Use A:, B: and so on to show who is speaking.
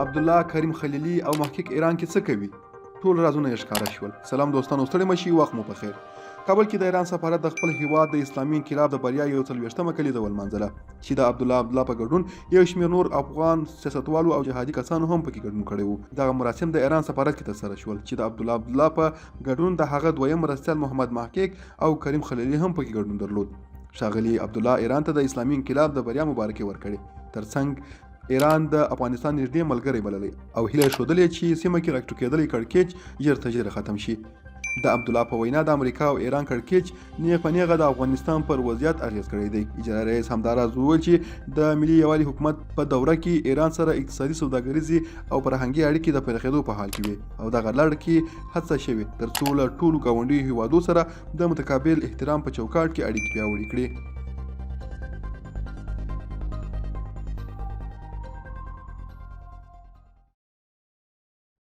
A: عبدالله کریم خلیلي او محقق ایران کې څه کوي؟ ټول رازونه یې ښکاره شول. سلام دوستانو، ستړي مه شئ، وخت مو په خیر. کابل کې د ایران سفارت د خپل هیواد د اسلامي انقلاب د بریا 41مه کلیزه ولمانځله چې د عبدالله په ګډون یو شمېر نور افغان سیاستوالو او جهادي کسانو هم پکې ګډون کړی وو. دغه مراسم د ایران سفارت کې ترسره شول چې د عبدالله په ګډون د هغه دویم مرستیال محمد محقق او کریم خلیلي هم پکې ګډون درلود. ښاغلي عبدالله ایران ته د اسلامي انقلاب د بریا مبارکي ورکړې، ترڅنګ ایران د افغانستان نږدې ملګری بللی او هیله ښودلې چې سیمه کې راټوکېدلی کړکېچ ژر تر ژره ختم شي. د عبدالله په وینا د امریکا او ایران کړکېچ نیغ په نیغه د افغانستان پر وضعیت اغېز کړی دی. اجرایي رئیس همداراز وویل چې د ملي یووالي حکومت په دوره کې ایران سره اقتصادي، سوداګریزي او فرهنګي اړیکې د پراخېدو په حال کې وي او دغه لړ کې هڅه شوې ترڅو له ټولو ګاونډیو هیوادو سره د متقابل احترام په چوکاټ کې اړیکې پیاوړې کړي.